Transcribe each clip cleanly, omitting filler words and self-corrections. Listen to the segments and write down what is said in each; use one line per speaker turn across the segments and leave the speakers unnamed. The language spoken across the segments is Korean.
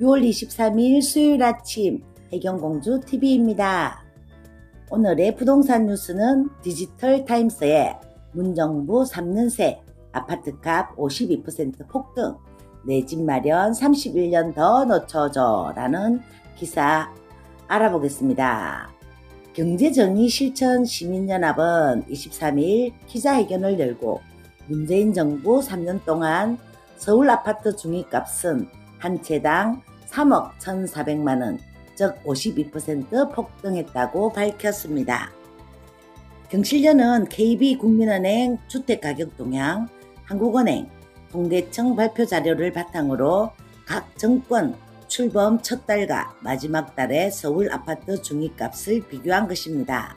6월 23일 수요일 아침 해경공주TV입니다. 오늘의 부동산 뉴스는 디지털 타임스의 문정부 3년 새 아파트값 52% 폭등, 내 집 마련 31년 더 늦춰줘 라는 기사 알아보겠습니다. 경제정의실천시민연합은 23일 기자회견을 열고 문재인 정부 3년 동안 서울 아파트 중위값은 한 채당 3억 1,400만원, 즉 52% 폭등했다고 밝혔습니다. 경실련은 KB국민은행 주택가격 동향, 한국은행, 통계청 발표 자료를 바탕으로 각 정권 출범 첫 달과 마지막 달의 서울 아파트 중위값을 비교한 것입니다.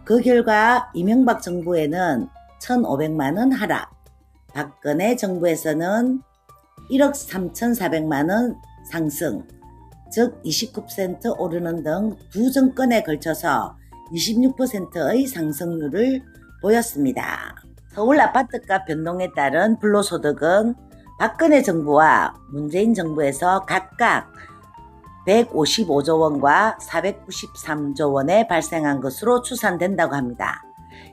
그 결과 이명박 정부에는 1,500만원 하락, 박근혜 정부에서는 1억 3,400만원 상승, 즉 29% 오르는 등 두 정권에 걸쳐서 26%의 상승률을 보였습니다. 서울 아파트값 변동에 따른 불로소득은 박근혜 정부와 문재인 정부에서 각각 155조 원과 493조 원에 발생한 것으로 추산된다고 합니다.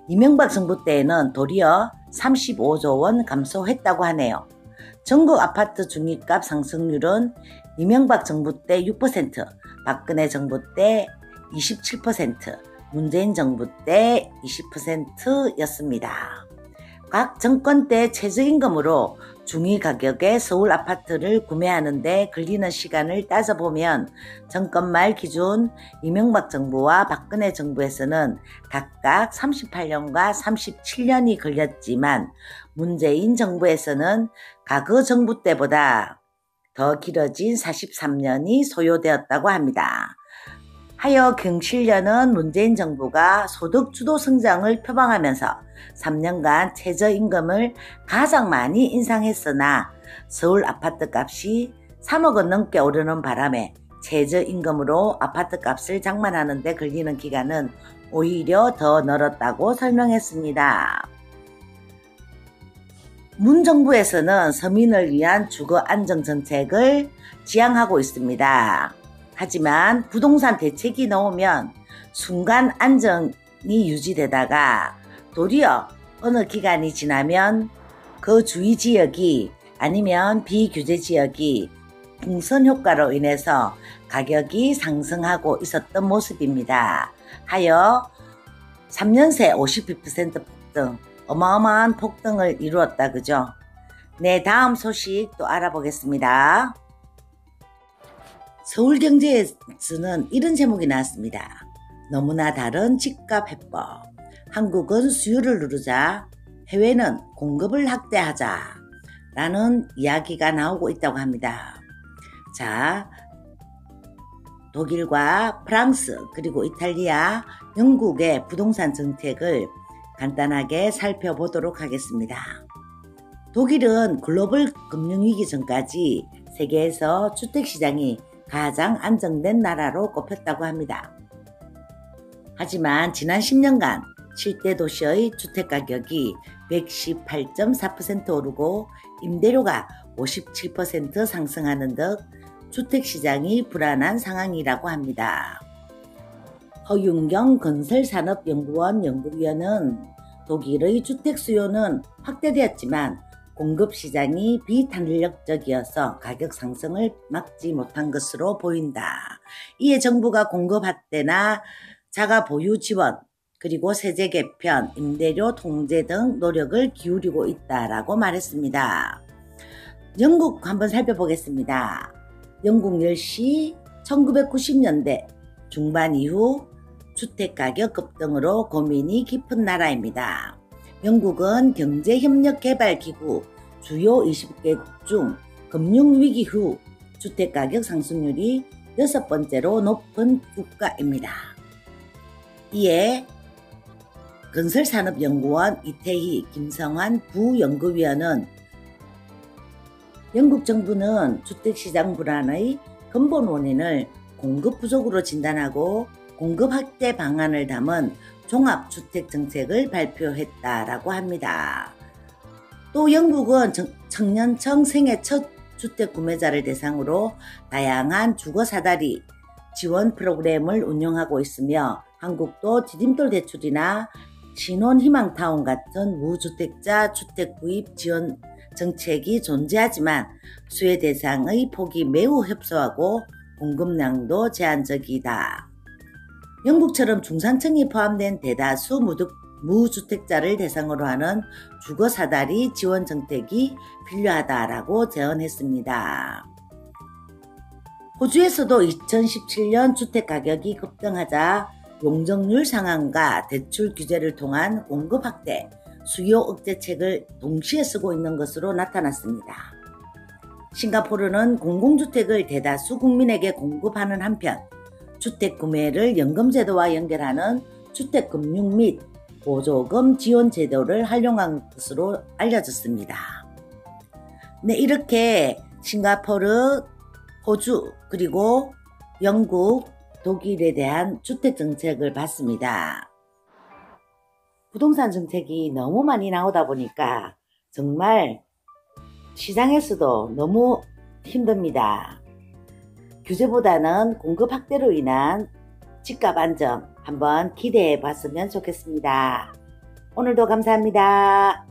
이명박 정부 때에는 도리어 35조 원 감소했다고 하네요. 전국 아파트 중위값 상승률은 이명박 정부 때 6%, 박근혜 정부 때 27%, 문재인 정부 때 20%였습니다. 각 정권 때 최저임금으로 중위 가격의 서울 아파트를 구매하는 데 걸리는 시간을 따져보면 정권 말 기준 이명박 정부와 박근혜 정부에서는 각각 38년과 37년이 걸렸지만 문재인 정부에서는 과거 정부 때보다 더 길어진 43년이 소요되었다고 합니다. 하여 경실련은 문재인 정부가 소득 주도 성장을 표방하면서 3년간 최저임금을 가장 많이 인상했으나 서울 아파트값이 3억원 넘게 오르는 바람에 최저임금으로 아파트값을 장만하는 데 걸리는 기간은 오히려 더 늘었다고 설명했습니다. 문 정부에서는 서민을 위한 주거 안정 정책을 지향하고 있습니다. 하지만 부동산 대책이 나오면 순간 안정이 유지되다가 도리어 어느 기간이 지나면 그 주위 지역이 아니면 비규제 지역이 풍선 효과로 인해서 가격이 상승하고 있었던 모습입니다. 하여 3년 새 52% 폭등, 어마어마한 폭등을 이루었다 그죠? 네, 다음 소식 또 알아보겠습니다. 서울경제에서는 이런 제목이 나왔습니다. 너무나 다른 집값 해법. 한국은 수요를 누르자 해외는 공급을 확대하자 라는 이야기가 나오고 있다고 합니다. 자, 독일과 프랑스 그리고 이탈리아, 영국의 부동산 정책을 간단하게 살펴보도록 하겠습니다. 독일은 글로벌 금융위기 전까지 세계에서 주택시장이 가장 안정된 나라로 꼽혔다고 합니다. 하지만 지난 10년간 7대 도시의 주택가격이 118.4% 오르고 임대료가 57% 상승하는 등 주택시장이 불안한 상황이라고 합니다. 허윤경 건설산업연구원 연구위원은 독일의 주택 수요는 확대되었지만 공급시장이 비탄력적이어서 가격 상승을 막지 못한 것으로 보인다. 이에 정부가 공급 확대나 자가 보유 지원, 그리고 세제 개편, 임대료 통제 등 노력을 기울이고 있다라고 말했습니다. 영국 한번 살펴보겠습니다. 영국 역시 1990년대 중반 이후 주택가격 급등으로 고민이 깊은 나라입니다. 영국은 경제협력개발기구 주요 20개 중 금융위기 후 주택가격 상승률이 6번째로 높은 국가입니다. 이에 건설산업연구원 이태희, 김성환 부연구위원은 영국 정부는 주택시장 불안의 근본 원인을 공급 부족으로 진단하고 공급 확대 방안을 담은 종합주택정책을 발표했다라고 합니다. 또 영국은 청년층 생애 첫 주택 구매자를 대상으로 다양한 주거 사다리 지원 프로그램을 운영하고 있으며 한국도 디딤돌 대출이나 신혼희망타운 같은 무주택자 주택 구입 지원 정책이 존재하지만 수혜 대상의 폭이 매우 협소하고 공급량도 제한적이다. 영국처럼 중산층이 포함된 대다수 무주택자를 대상으로 하는 주거사다리 지원 정책이 필요하다라고 제언했습니다. 호주에서도 2017년 주택가격이 급등하자 용적률 상한과 대출 규제를 통한 공급 확대, 수요 억제책을 동시에 쓰고 있는 것으로 나타났습니다. 싱가포르는 공공주택을 대다수 국민에게 공급하는 한편 주택 구매를 연금제도와 연결하는 주택금융 및 보조금 지원 제도를 활용한 것으로 알려졌습니다. 네, 이렇게 싱가포르, 호주, 그리고 영국, 독일에 대한 주택 정책을 봤습니다. 부동산 정책이 너무 많이 나오다 보니까 정말 시장에서도 너무 힘듭니다. 규제보다는 공급 확대로 인한 집값 안정 한번 기대해 봤으면 좋겠습니다. 오늘도 감사합니다.